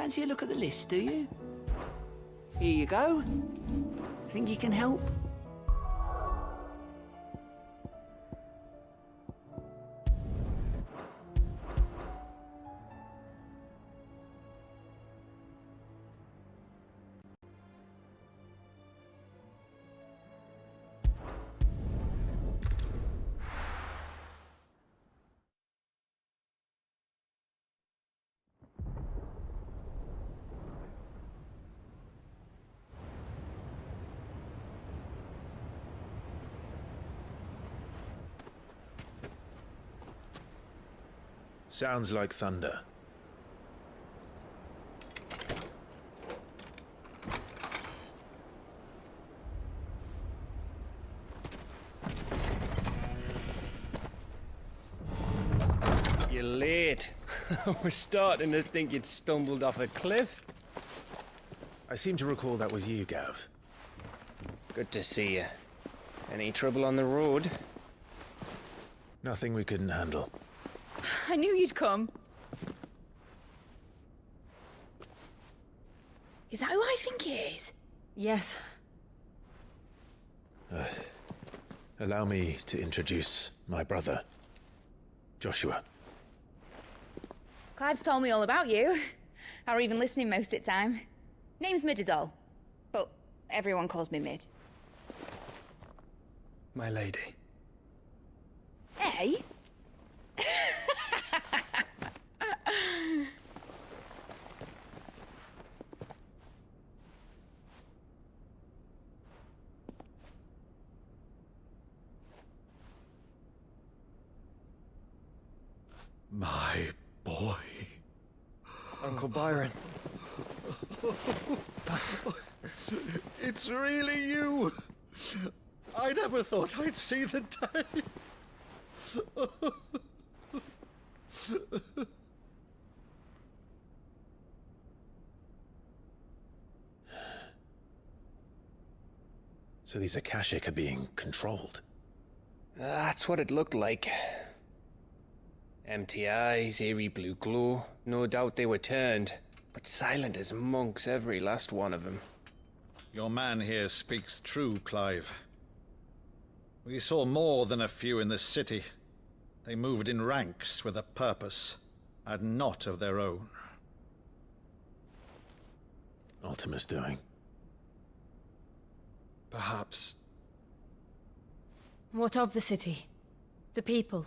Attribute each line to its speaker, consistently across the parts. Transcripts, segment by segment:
Speaker 1: Fancy a look at the list, do you? Here you go. Think you can help?
Speaker 2: Sounds like thunder.
Speaker 3: You're late. I was starting to think you'd stumbled off a cliff.
Speaker 2: I seem to recall that was you, Gav.
Speaker 3: Good to see you. Any trouble on the road?
Speaker 2: Nothing we couldn't handle.
Speaker 4: I knew you'd come. Is that who I think it is?
Speaker 5: Yes.
Speaker 2: Allow me to introduce my brother, Joshua.
Speaker 4: Clive's told me all about you. Or even listening most of the time. Name's Midadol, but everyone calls me Mid.
Speaker 3: My lady.
Speaker 4: Hey?
Speaker 6: My boy.
Speaker 3: Uncle Byron.
Speaker 6: It's really you. I never thought I'd see the day.
Speaker 2: So these Akashic are being controlled.
Speaker 3: That's what it looked like. Empty eyes, eerie blue glow. No doubt they were turned, but silent as monks, every last one of them.
Speaker 6: Your man here speaks true, Clive. We saw more than a few in the city. They moved in ranks with a purpose, and not of their own.
Speaker 2: Ultima's doing.
Speaker 3: Perhaps.
Speaker 5: What of the city? The people?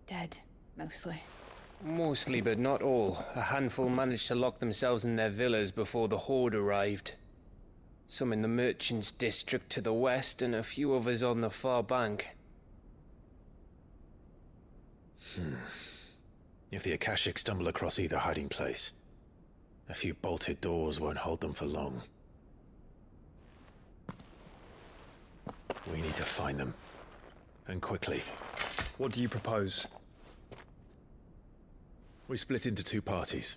Speaker 4: Dead, mostly.
Speaker 3: Mostly, but not all. A handful managed to lock themselves in their villas before the Horde arrived. Some in the merchants' district to the west, and a few others on the far bank.
Speaker 2: If the Akashic stumble across either hiding place, a few bolted doors won't hold them for long. We need to find them. And quickly.
Speaker 7: What do you propose?
Speaker 2: We split into two parties.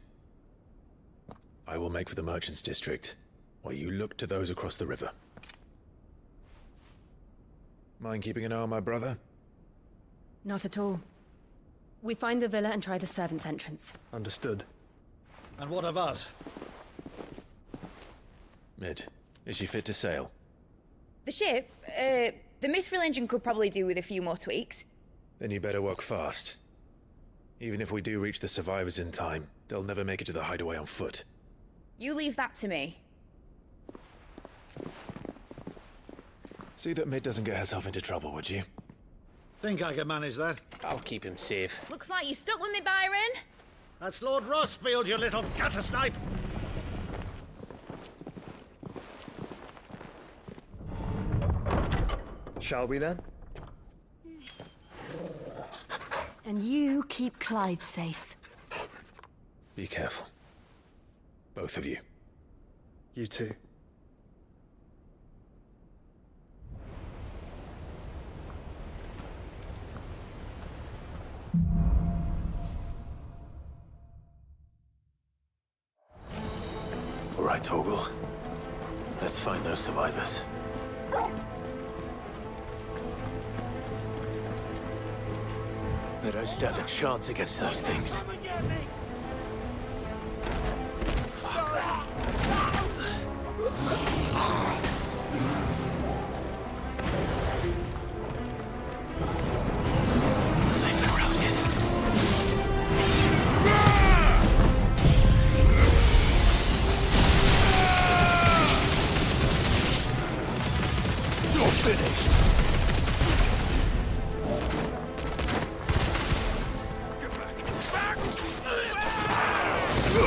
Speaker 2: I will make for the merchants' district, while you look to those across the river. Mind keeping an eye on my brother?
Speaker 5: Not at all. We find the villa and try the servants' entrance.
Speaker 7: Understood.
Speaker 6: And what of us?
Speaker 2: Mid, is she fit to sail?
Speaker 4: The ship, the Mithril engine could probably do with a few more tweaks.
Speaker 2: Then you better work fast. Even if we do reach the survivors in time, they'll never make it to the hideaway on foot.
Speaker 4: You leave that to me.
Speaker 2: See that Mid doesn't get herself into trouble, would you?
Speaker 6: Think I can manage that?
Speaker 3: I'll keep him safe.
Speaker 4: Looks like you stuck with me, Byron.
Speaker 6: That's Lord Rossfield, you little gutter snipe!
Speaker 7: Shall we then?
Speaker 5: And you keep Clive safe.
Speaker 2: Be careful. Both of you.
Speaker 7: You too.
Speaker 2: All right, Torgal. Let's find those survivors. They don't stand a chance against those things. They're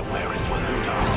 Speaker 2: wearing Waloed armor.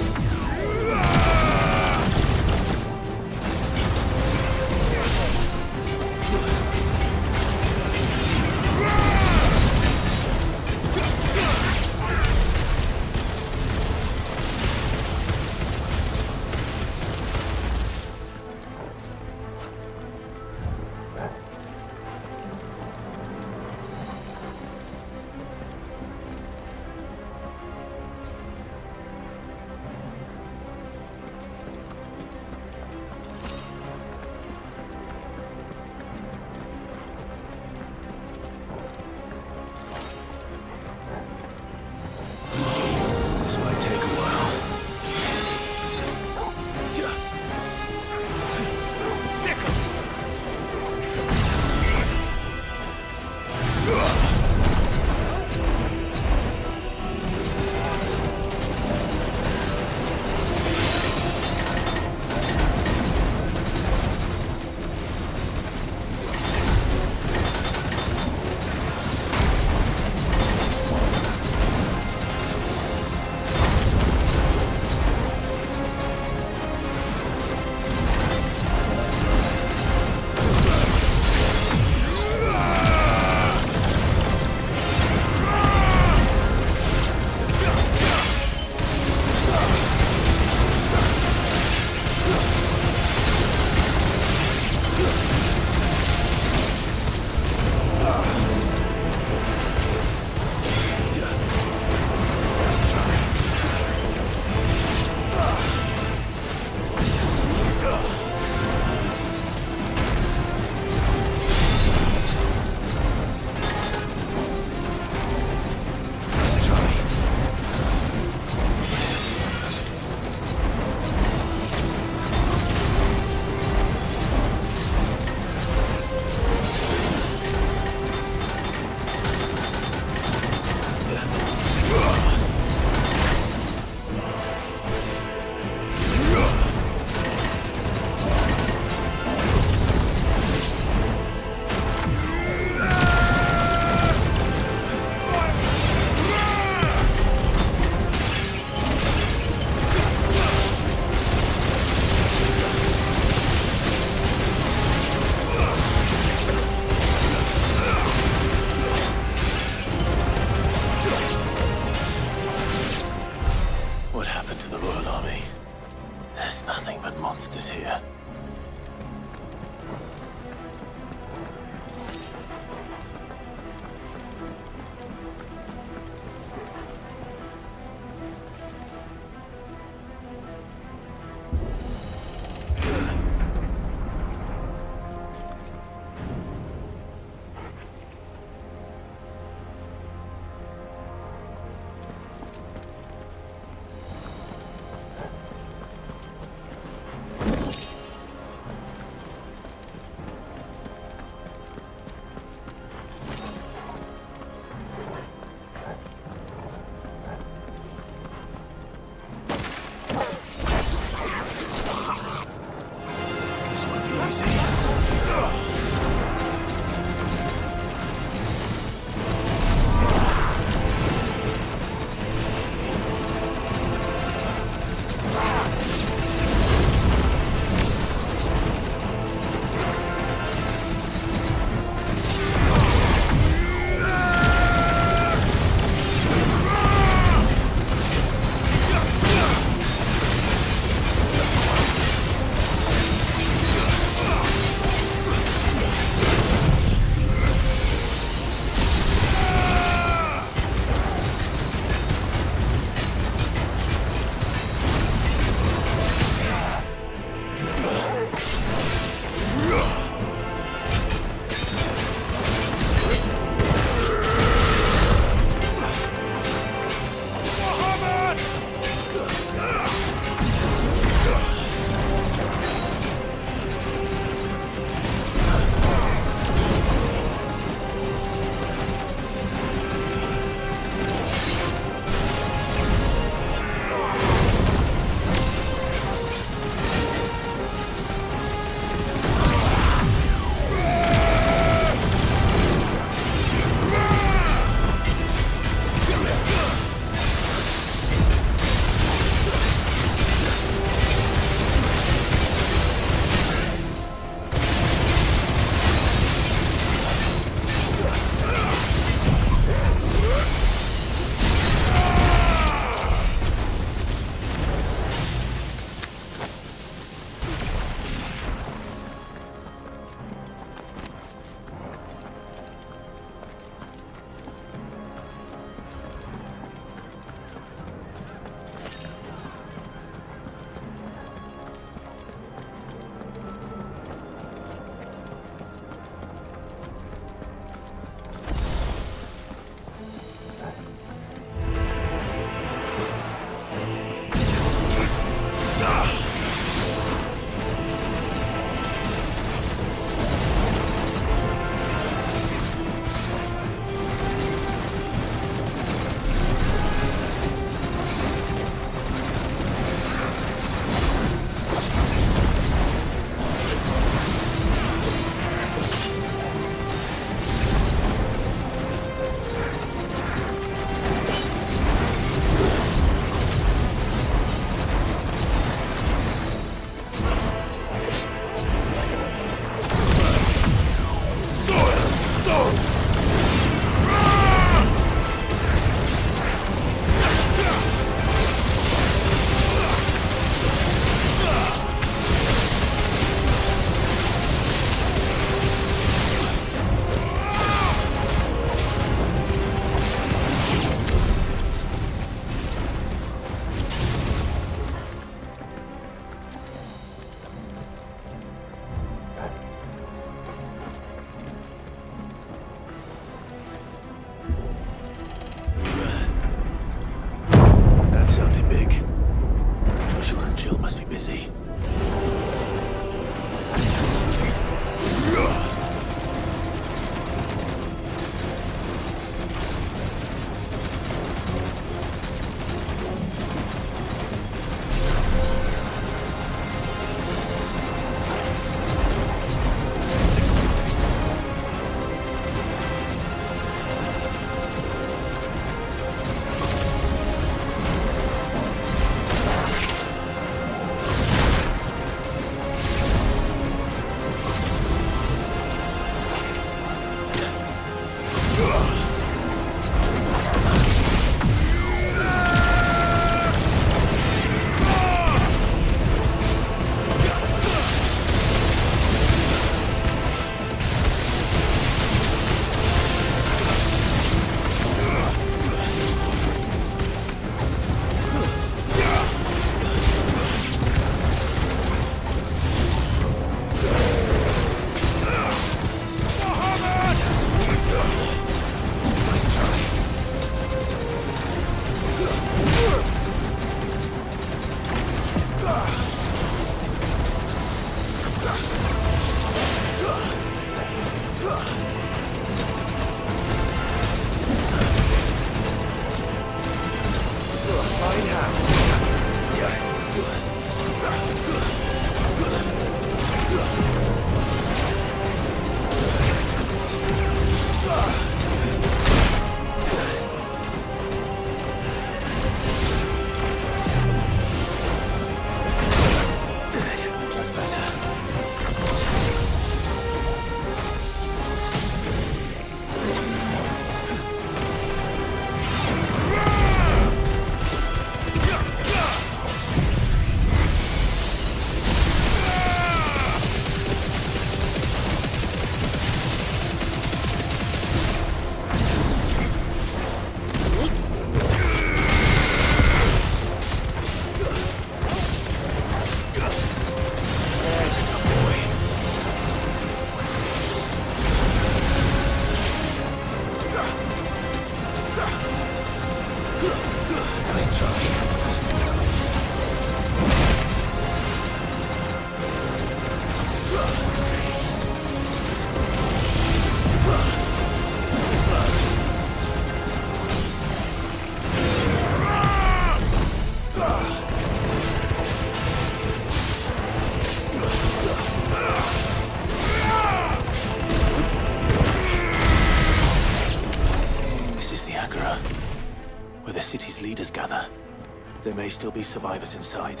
Speaker 2: There may still be survivors inside.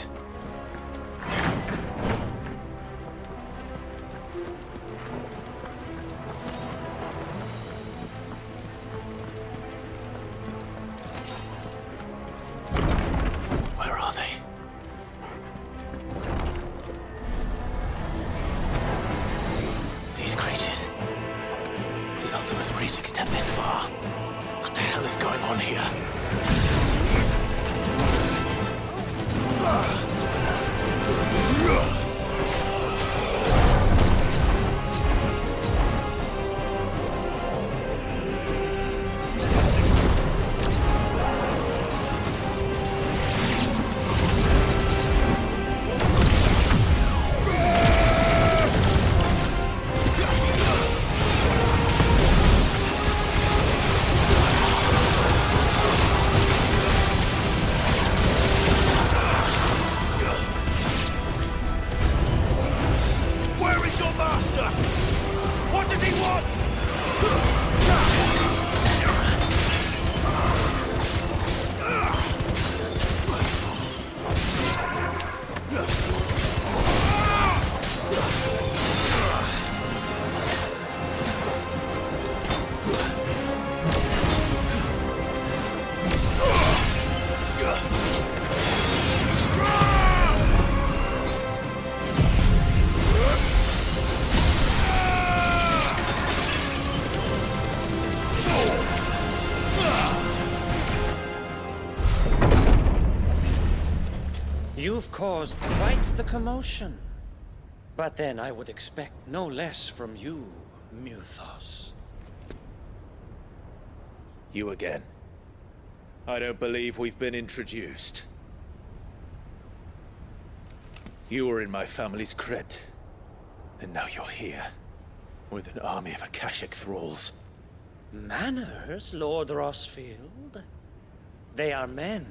Speaker 2: Where are they? These creatures. Does Ultima's reach extend this far? What the hell is going on here?
Speaker 8: Where is your master? What does he want?
Speaker 9: You've caused quite the commotion. But then I would expect no less from you, Muthos.
Speaker 2: You again. I don't believe we've been introduced. You were in my family's crypt. And now you're here. With an army of Akashic thralls.
Speaker 9: Manners, Lord Rossfield? They are men,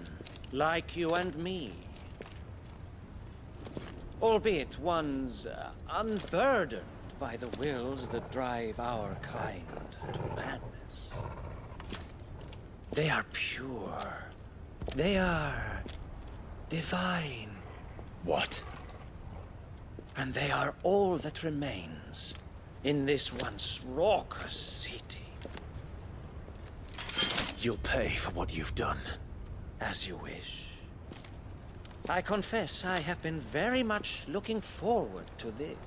Speaker 9: like you and me. Albeit ones unburdened by the wills that drive our kind to madness. They are pure. They are divine.
Speaker 2: What?
Speaker 9: And they are all that remains in this once raucous city.
Speaker 2: You'll pay for what you've done.
Speaker 9: As you wish. I confess I have been very much looking forward to this.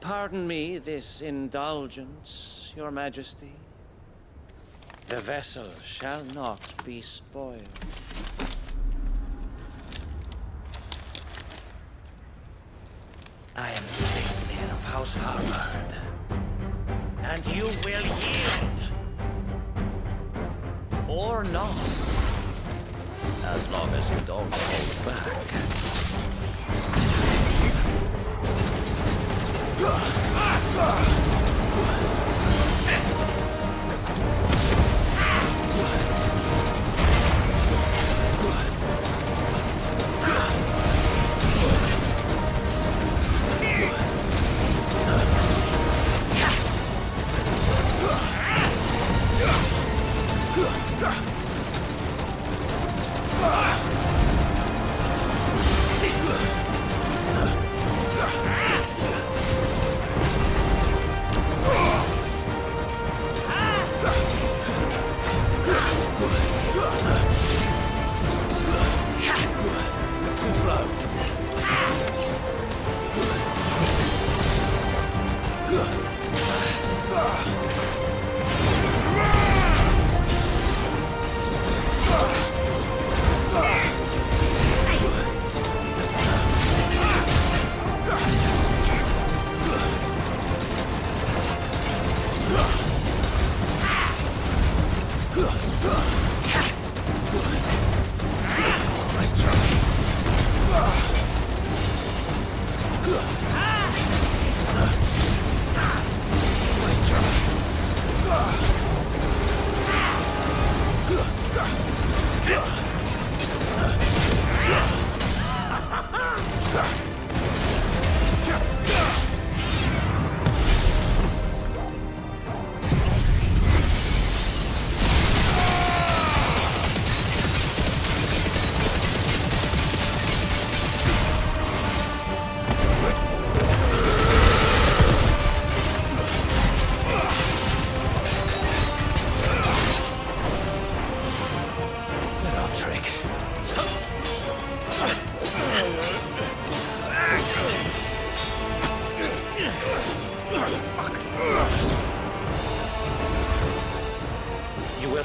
Speaker 9: Pardon me this indulgence, Your Majesty. The vessel shall not be spoiled. I am Signier of House Harvard, and you will yield. Or not. As long as you don't hold back.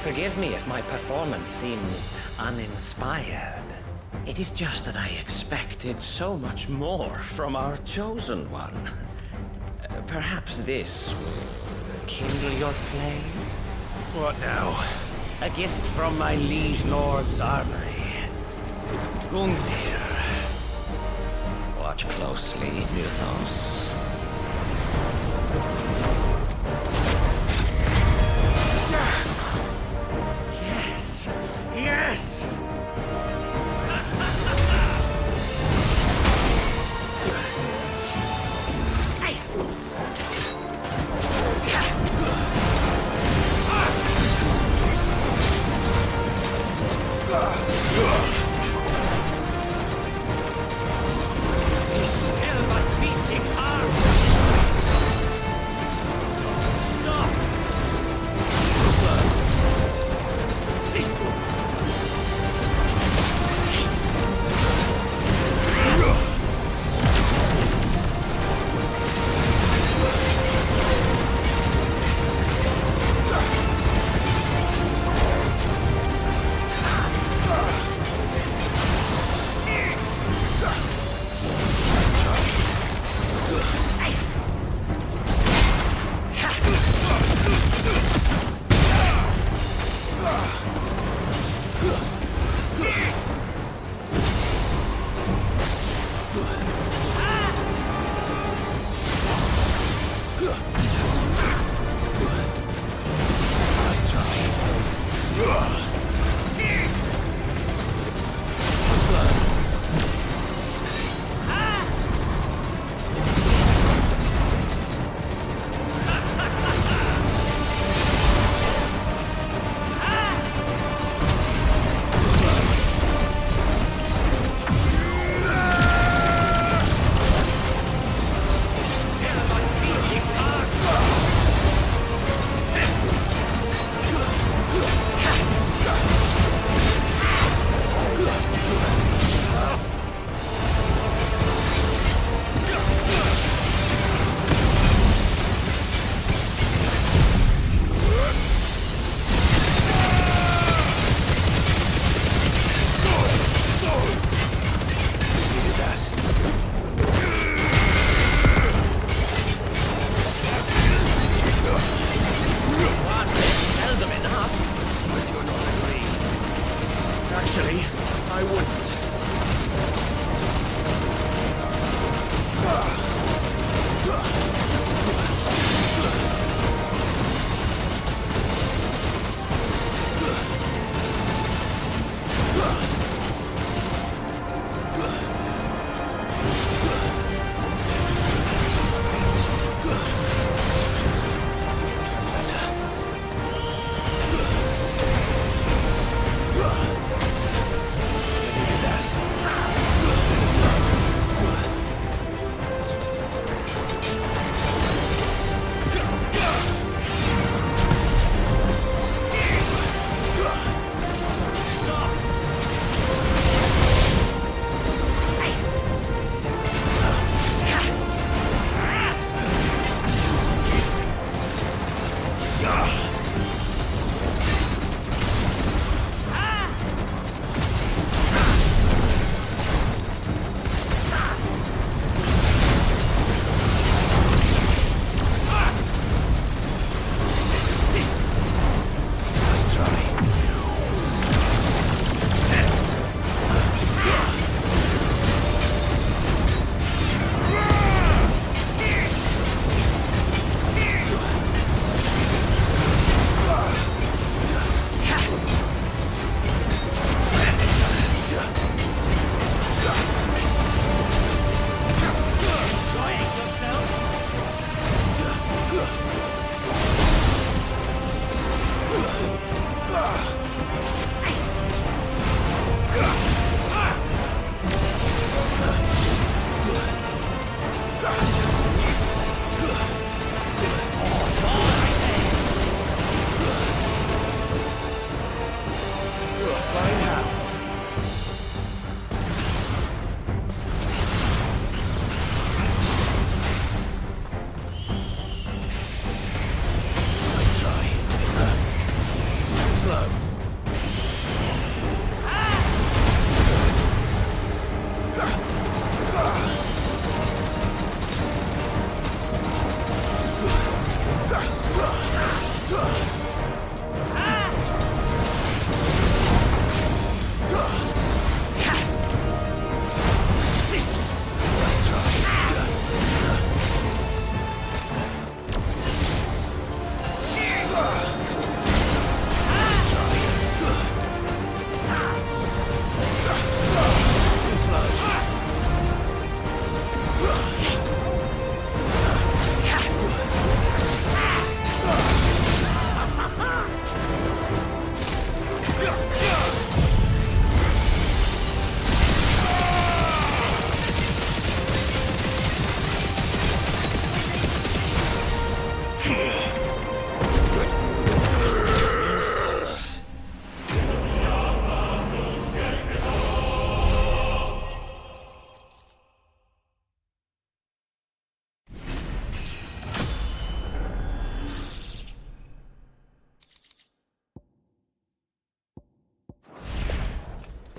Speaker 9: Forgive me if my performance seems uninspired. It is just that I expected so much more from our chosen one. Perhaps this will kindle your flame?
Speaker 8: What now?
Speaker 9: A gift from my liege lord's armory. Gungnir. Watch closely, Mythos. Yes! Yes!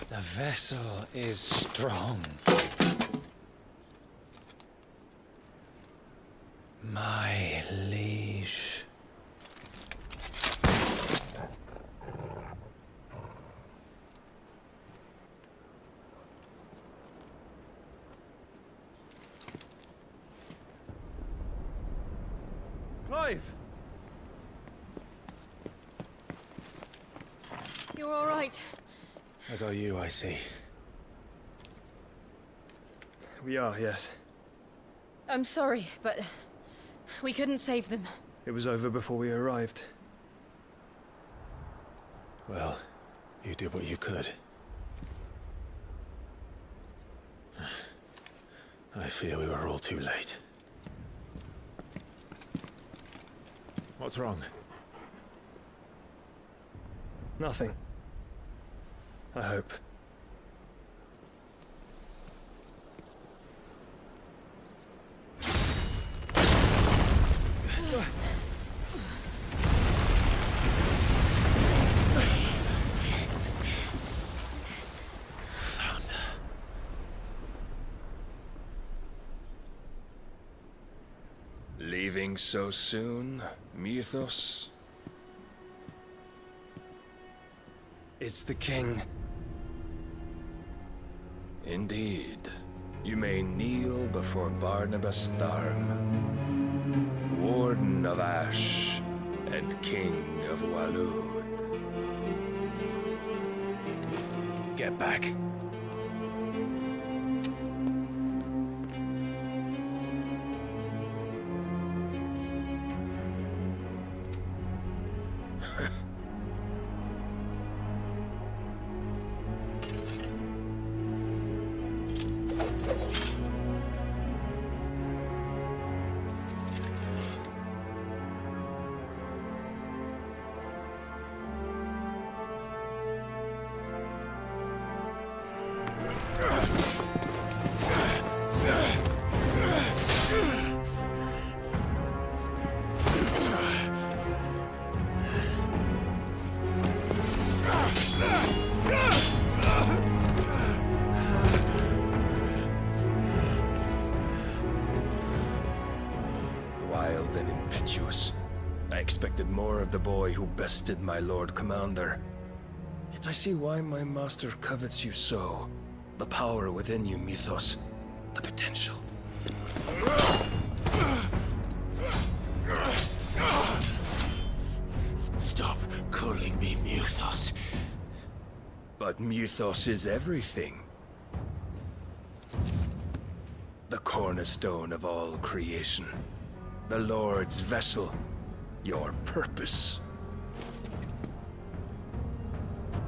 Speaker 9: The vessel is strong. My liege.
Speaker 7: Clive!
Speaker 5: You're all right.
Speaker 3: As are you, I see.
Speaker 7: We are, yes.
Speaker 5: I'm sorry, but we couldn't save them.
Speaker 7: It was over before we arrived.
Speaker 3: Well, you did what you could. I fear we were all too late. What's wrong?
Speaker 7: Nothing. I hope.
Speaker 10: Leaving so soon, Mythos?
Speaker 3: It's the king.
Speaker 10: Indeed. You may kneel before Barnabas Tharm, Warden of Ash and King of Walud.
Speaker 3: Get back.
Speaker 10: Wild and impetuous. I expected more of the boy who bested my Lord Commander. Yet I see why my master covets you so. The power within you, Mythos. The potential.
Speaker 2: Stop calling me Mythos.
Speaker 10: But Mythos is everything. The cornerstone of all creation. The Lord's vessel. Your purpose.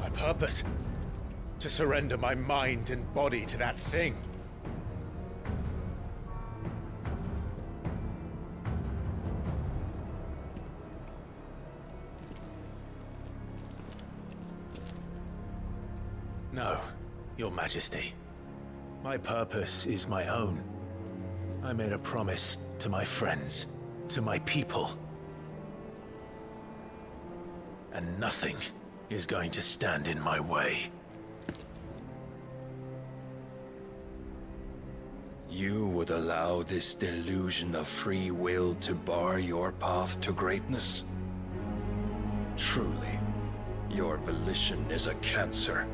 Speaker 3: My purpose? To surrender my mind and body to that thing. No, Your Majesty. My purpose is my own. I made a promise to my friends, to my people. And nothing is going to stand in my way.
Speaker 10: You would allow this delusion of free will to bar your path to greatness? Truly, your volition is a cancer.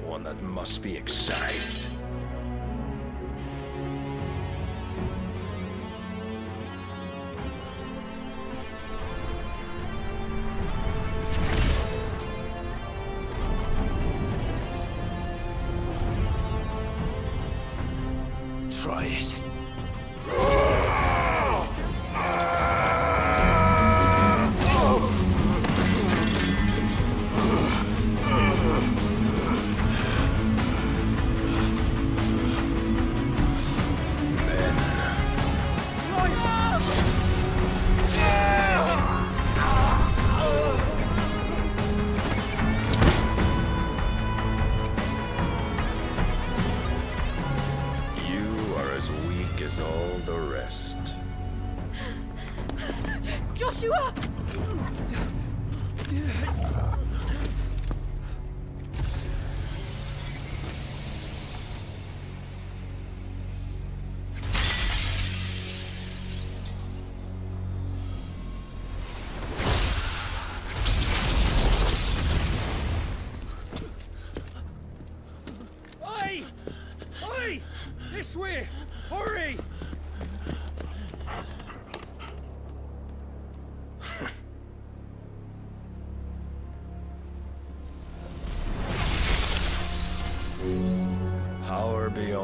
Speaker 10: One that must be excised.
Speaker 2: Try it.
Speaker 10: As all the rest.
Speaker 5: Joshua!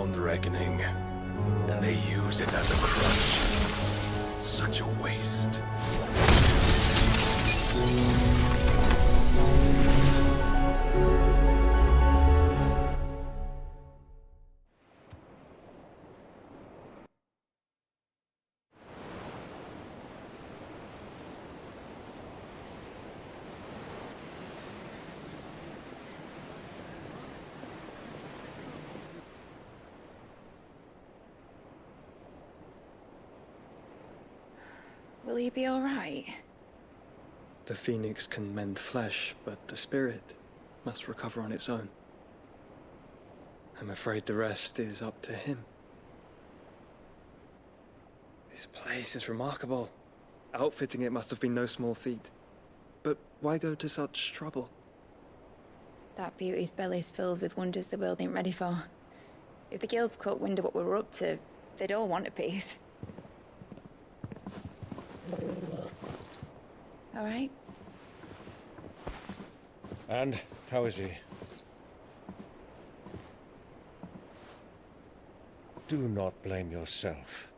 Speaker 10: own reckoning, and they use it as a crutch. Such a waste.
Speaker 4: Will he be all right?
Speaker 7: The phoenix can mend flesh, but the spirit must recover on its own. I'm afraid the rest is up to him. This place is remarkable. Outfitting it must have been no small feat. But why go to such trouble?
Speaker 4: That beauty's belly's filled with wonders the world ain't ready for. If the guilds caught wind of what we were up to, they'd all want a piece. All right?
Speaker 11: And how is he? Do not blame yourself.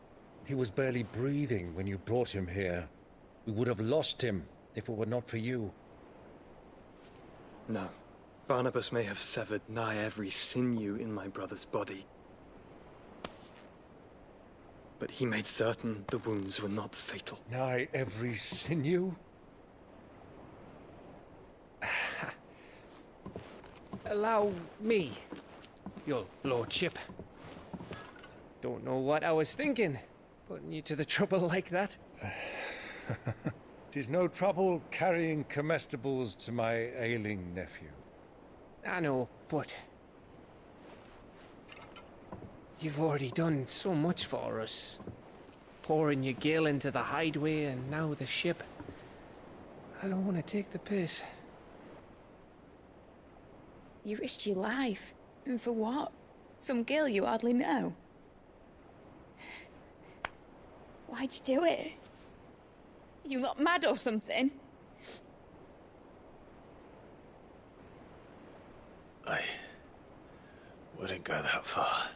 Speaker 11: He was barely breathing when you brought him here. We would have lost him if it were not for you.
Speaker 7: No. Barnabas may have severed nigh every sinew in my brother's body. But he made certain the wounds were not fatal.
Speaker 11: Nigh every sinew?
Speaker 3: Allow me, your lordship. Don't know what I was thinking, putting you to the trouble like that.
Speaker 11: 'Tis no trouble carrying comestibles to my ailing nephew.
Speaker 3: I know, but you've already done so much for us. Pouring your gil into the hideaway and now the ship. I don't want to take the piss.
Speaker 4: You risked your life. And for what? Some girl you hardly know. Why'd you do it? You not mad or something?
Speaker 2: I wouldn't go that far.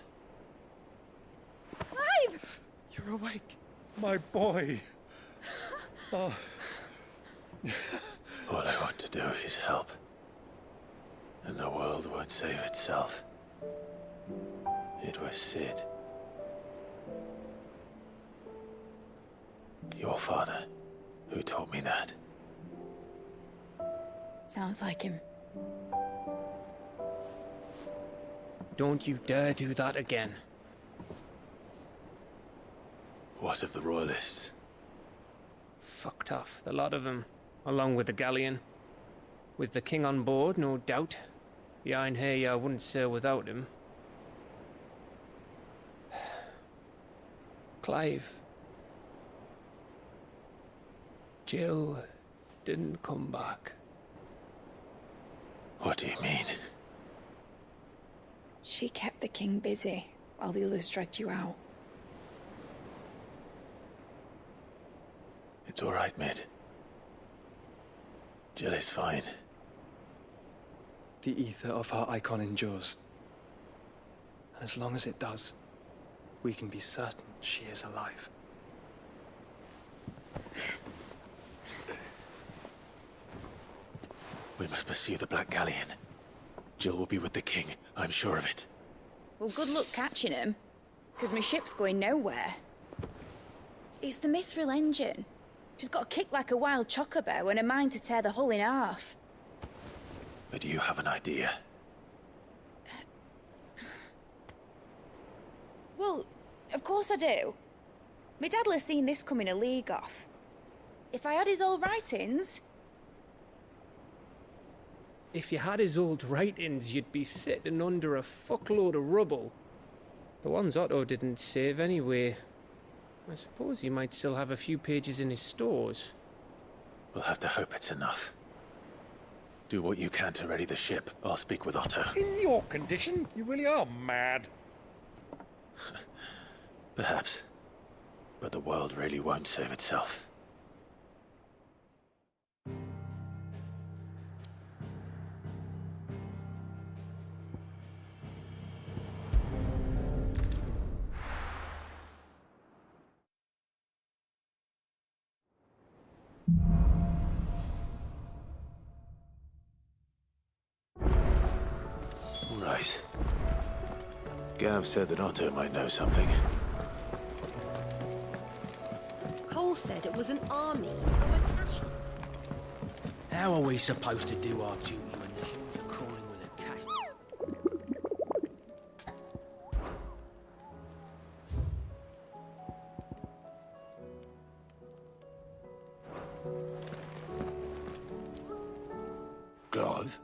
Speaker 4: Clive!
Speaker 11: You're awake, my boy. Oh.
Speaker 2: All I want to do is help. And the world won't save itself. It was Sid. Your father, who taught me that.
Speaker 4: Sounds like him.
Speaker 3: Don't you dare do that again.
Speaker 2: What of the Royalists?
Speaker 3: Fucked off, the lot of them, along with the galleon. With the king on board, no doubt. Behind here, I wouldn't sail without him. Clive. Jill didn't come back.
Speaker 2: What do you mean?
Speaker 4: She kept the king busy while the others dragged you out.
Speaker 2: It's all right, Mid. Jill is fine.
Speaker 7: The ether of her icon endures. And as long as it does, we can be certain she is alive.
Speaker 2: We must pursue the Black Galleon. Jill will be with the king, I'm sure of it.
Speaker 4: Well, good luck catching him, because my ship's going nowhere. It's the Mithril engine. She's got a kick like a wild chocobo and a mind to tear the hull in half.
Speaker 2: But do you have an idea?
Speaker 4: Well, of course I do. My dad'll have seen this coming a league off. If I had his old writings...
Speaker 3: If you had his old writings, you'd be sitting under a fuckload of rubble. The ones Otto didn't save anyway. I suppose he might still have a few pages in his stores.
Speaker 2: We'll have to hope it's enough. Do what you can to ready the ship. I'll speak with Otto.
Speaker 11: In your condition, you really are mad.
Speaker 2: Perhaps. But the world really won't save itself. supplies. Gav said that Otto might know something.
Speaker 5: Cole said it was an army of a cash.
Speaker 2: How are we supposed to do our duty when the hills are crawling with a cash?
Speaker 8: Clive?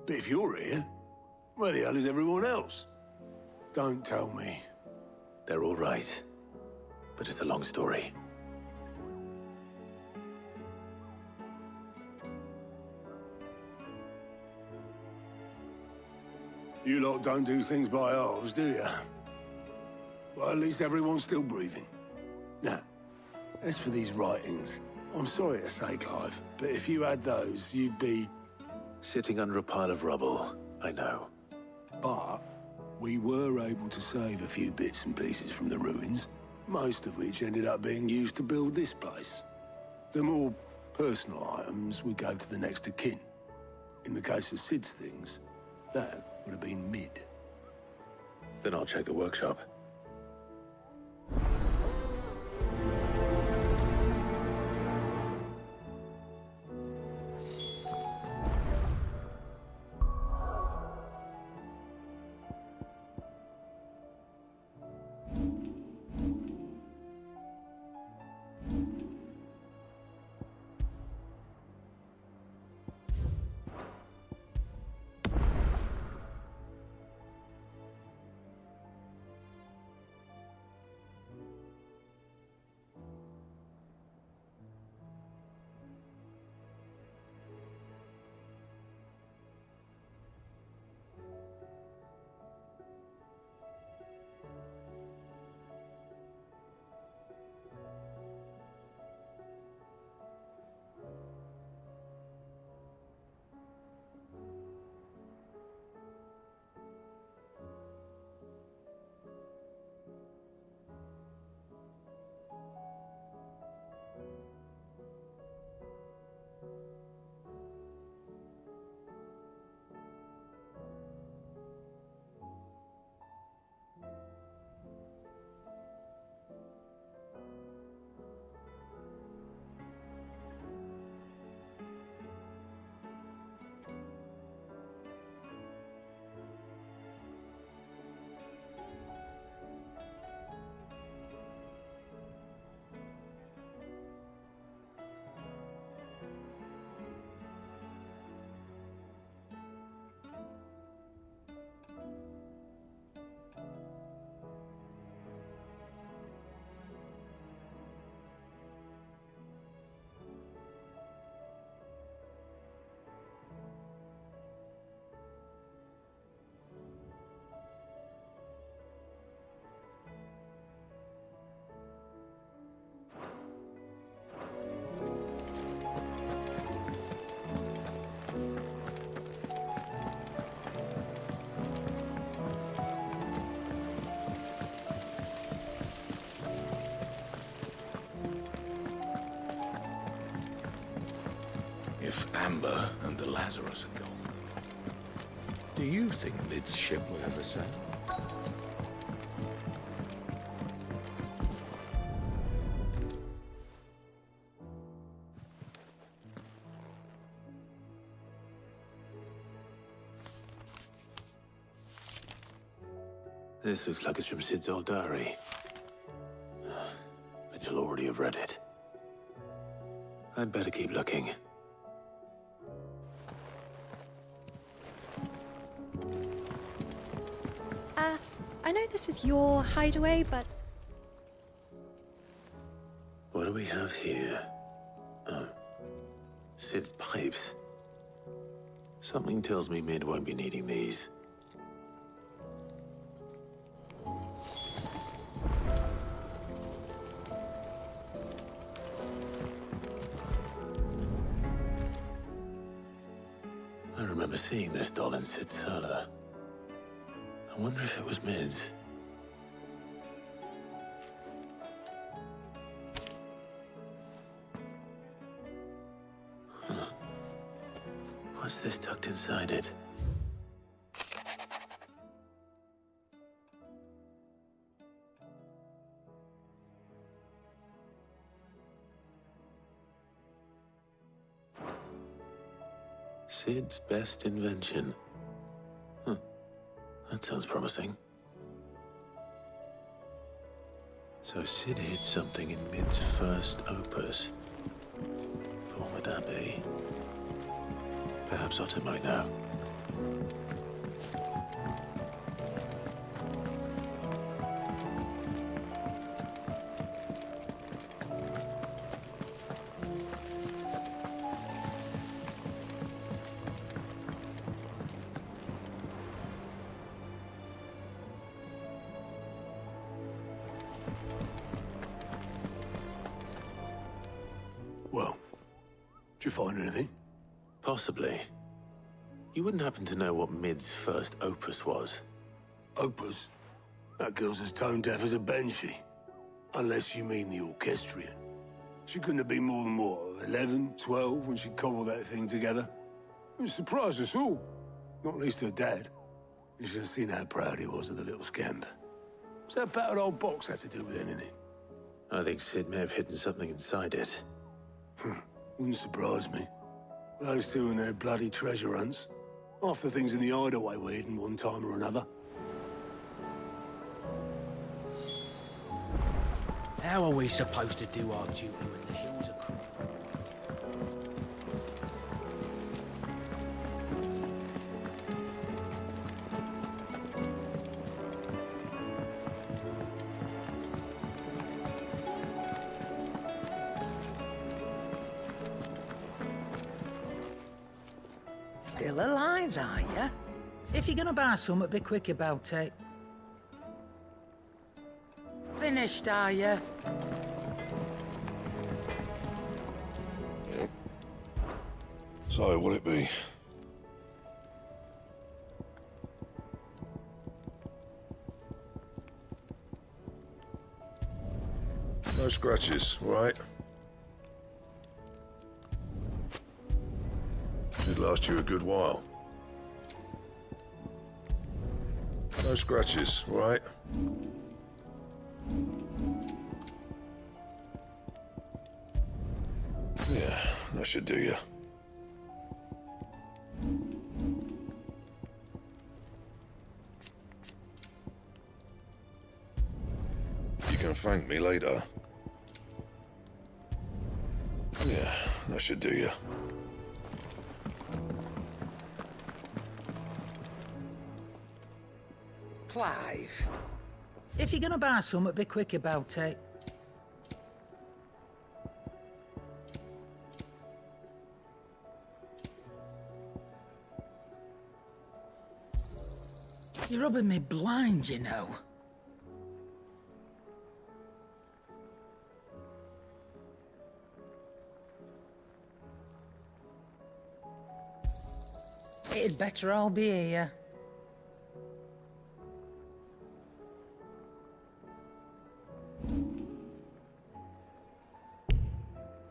Speaker 8: But if you're here, where the hell is everyone else? Don't tell me.
Speaker 2: They're all right. But it's a long story.
Speaker 8: You lot don't do things by halves, do you? Well, at least everyone's still breathing. Now, as for these writings, I'm sorry to say, Clive, but if you had those, you'd be...
Speaker 2: Sitting under a pile of rubble, I know.
Speaker 8: But we were able to save a few bits and pieces from the ruins, most of which ended up being used to build this place. The more personal items we gave to the next of kin. In the case of Sid's things, that would have been mid.
Speaker 2: Then I'll check the workshop.
Speaker 10: If Amber and the Lazarus are gone, do you think Lid's ship will ever sail?
Speaker 2: This looks like it's from Sid's old diary. But you'll already have read it. I'd better keep looking.
Speaker 12: I know this is your hideaway, but...
Speaker 2: What do we have here? Oh. Sid's pipes. Something tells me Mid won't be needing these. I remember seeing this doll in Sid's cellar. I wonder if it was Mid's. Huh. What's this tucked inside it? Sid's best invention. Huh. That sounds promising. So Sid hid something in Mid's first opus. But what would that be? Perhaps Otto might know.
Speaker 8: Well, did you find anything?
Speaker 2: Possibly. You wouldn't happen to know what Mid's first opus was?
Speaker 8: Opus? That girl's as tone deaf as a banshee. Unless you mean the orchestrion. She couldn't have been more than, what, 11, 12 when she cobbled that thing together? It surprised us all. Not least her dad. You should have seen how proud he was of the little scamp. What's that battered old box have to do with anything?
Speaker 2: I think Sid may have hidden something inside it.
Speaker 8: Wouldn't surprise me. Those two and their bloody treasure hunts. Half the things in the hideaway were hidden one time or another.
Speaker 9: How are we supposed to do our duty when the hills are cruel?
Speaker 13: Still alive, are you? If you're gonna buy something, be quick about it. Finished, are you?
Speaker 14: Yep. So, what'd it be? No scratches, right? Should last you a good while. No scratches, right? Yeah, that should do you. You can thank me later. Yeah, that should do you.
Speaker 13: Clive. If you're gonna buy something, be quick about it. You're rubbing me blind, you know. It'd better all be here.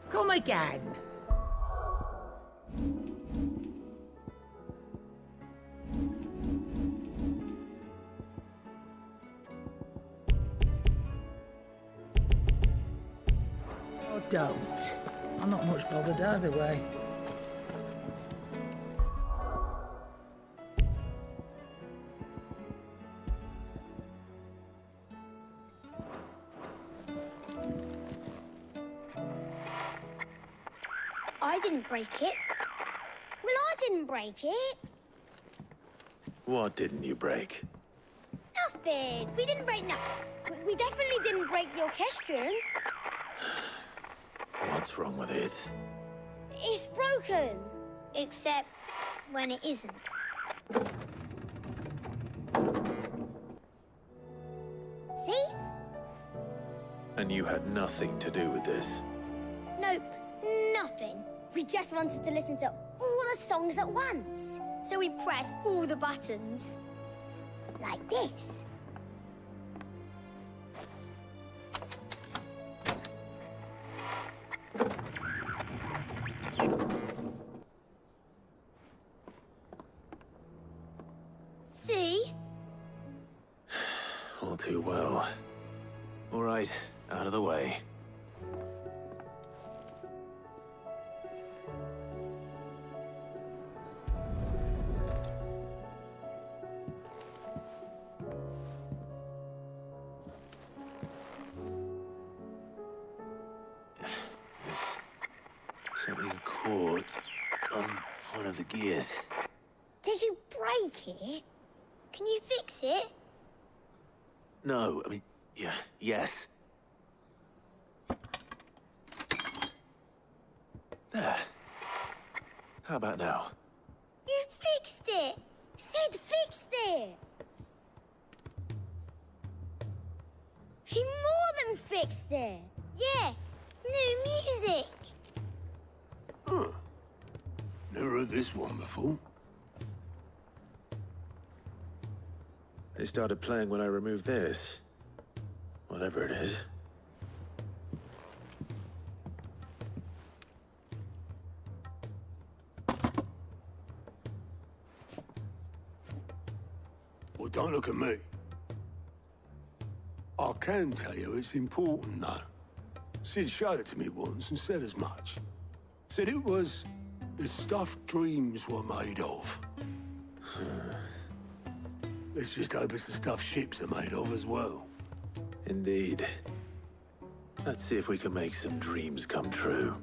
Speaker 13: Come again. Oh, don't. I'm not much bothered either way.
Speaker 15: I didn't break it. Well, I didn't break it.
Speaker 2: What didn't you break?
Speaker 15: Nothing. We didn't break nothing. We definitely didn't break the orchestrion.
Speaker 2: What's wrong with it?
Speaker 15: It's broken. Except when it isn't. See?
Speaker 2: And you had nothing to do with this?
Speaker 15: Nope, nothing. We just wanted to listen to all the songs at once. So we pressed all the buttons. Like this. See?
Speaker 2: All too well. All right, out of the way. Something caught on one of the gears.
Speaker 15: Did you break it? Can you fix it?
Speaker 2: No, I mean, yes. There. How about now?
Speaker 15: You fixed it! Sid fixed it! He more than fixed it! Yeah, new music!
Speaker 8: Huh. Never heard this one before.
Speaker 2: It started playing when I removed this. Whatever it is.
Speaker 8: Well, don't look at me. I can tell you it's important, though. Sid showed it to me once and said as much. Said it was the stuff dreams were made of. Let's just hope it's the stuff ships are made of as well.
Speaker 2: Indeed. Let's see if we can make some dreams come true.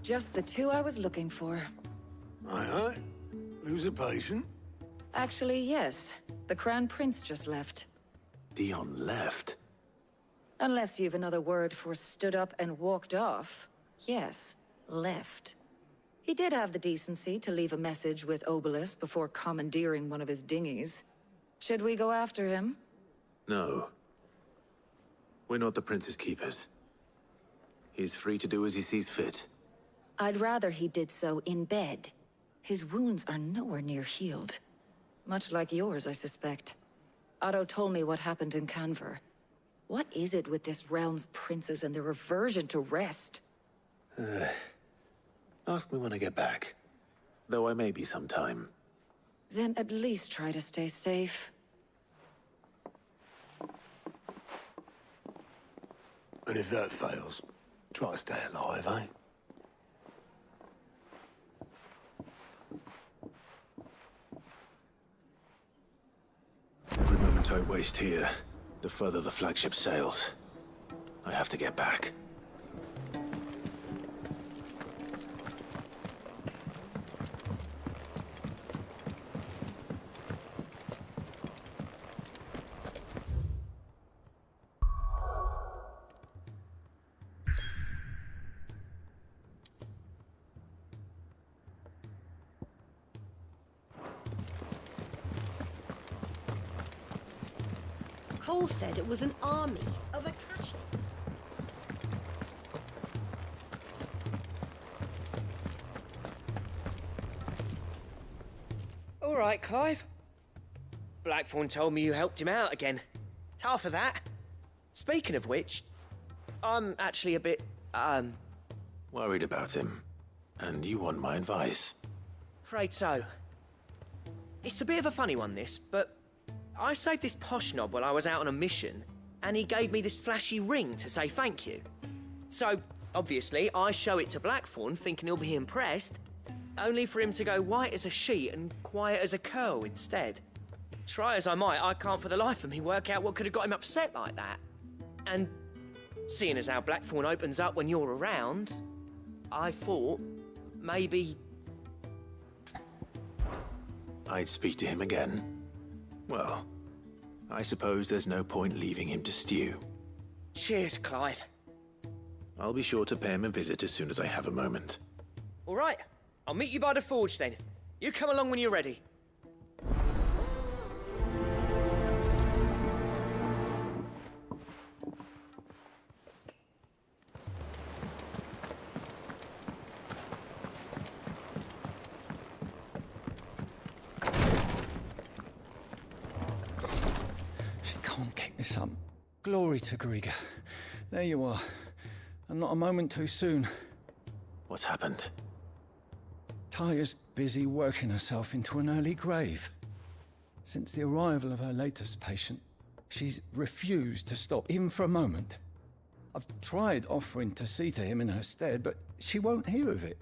Speaker 16: Just the two I was looking for.
Speaker 8: Aye. Lose a patient?
Speaker 16: Actually, yes. The Crown Prince just left.
Speaker 2: Dion left?
Speaker 16: Unless you've another word for stood up and walked off. Yes, left. He did have the decency to leave a message with Obelisk before commandeering one of his dinghies. Should we go after him?
Speaker 2: No. We're not the Prince's keepers. He's free to do as he sees fit.
Speaker 16: I'd rather he did so in bed. His wounds are nowhere near healed. Much like yours, I suspect. Otto told me what happened in Canver. What is it with this realm's princes and their aversion to rest?
Speaker 2: Ask me when I get back. Though I may be sometime.
Speaker 16: Then at least try to stay safe.
Speaker 8: And if that fails, try to stay alive, eh?
Speaker 2: Every moment I waste here, the further the flagship sails. I have to get back.
Speaker 12: Cole said it was an army of Akashi.
Speaker 3: All right, Clive. Blackthorn told me you helped him out again. Tough for that. Speaking of which, I'm actually a bit,
Speaker 2: Worried about him. And you want my advice?
Speaker 3: afraid so. It's a bit of a funny one, this, but I saved this posh knob while I was out on a mission, and he gave me this flashy ring to say thank you. So, obviously, I show it to Blackthorn, thinking he'll be impressed, only for him to go white as a sheet and quiet as a curl instead. Try as I might, I can't for the life of me work out what could have got him upset like that. And seeing as how Blackthorn opens up when you're around, I thought maybe
Speaker 2: I'd speak to him again. Well, I suppose there's no point leaving him to stew.
Speaker 3: Cheers, Clive.
Speaker 2: I'll be sure to pay him a visit as soon as I have a moment.
Speaker 3: All right, I'll meet you by the forge then. You come along when you're ready.
Speaker 17: Can't kick this up. Glory to Griga. There you are. And not a moment too soon.
Speaker 2: What's happened?
Speaker 17: Taya's busy working herself into an early grave. Since the arrival of her latest patient, she's refused to stop, even for a moment. I've tried offering to see to him in her stead, but she won't hear of it.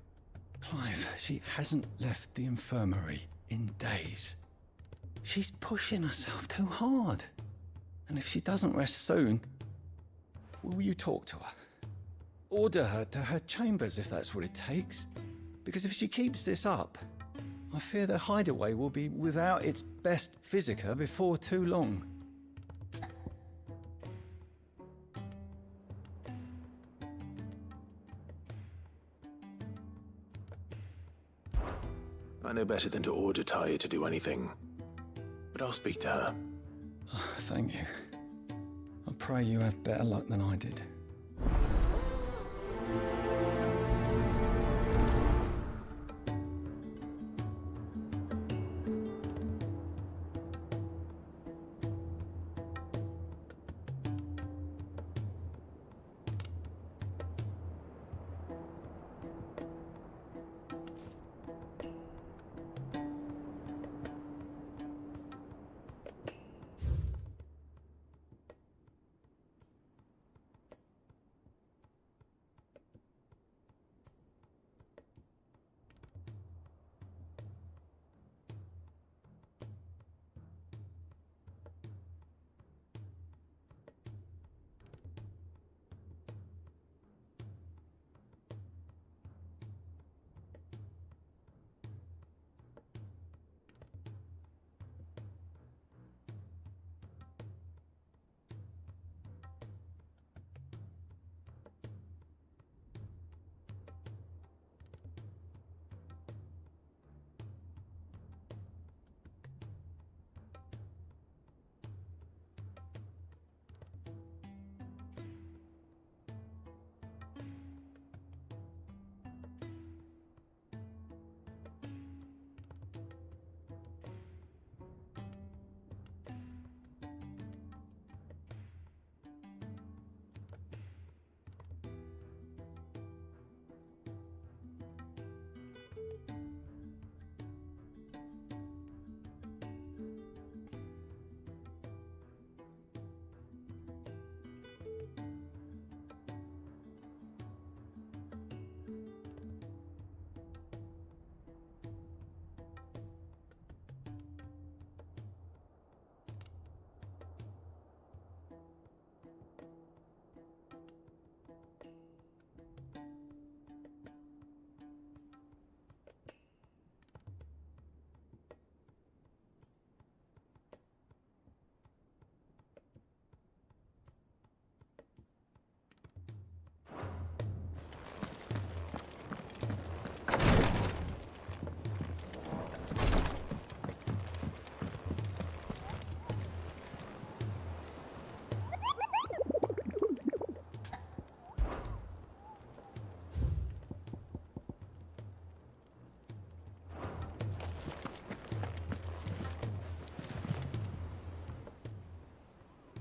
Speaker 17: Clive, she hasn't left the infirmary in days. She's pushing herself too hard. And if she doesn't rest soon, will you talk to her? Order her to her chambers if that's what it takes. Because if she keeps this up, I fear the hideaway will be without its best physica before too long.
Speaker 2: I know better than to order Taya to do anything. But I'll speak to her.
Speaker 17: Thank you. I pray you have better luck than I did.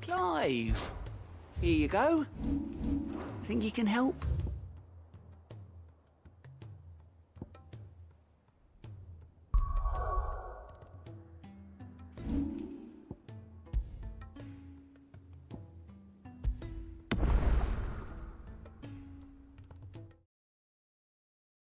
Speaker 1: Clive, here you go. Think you can help?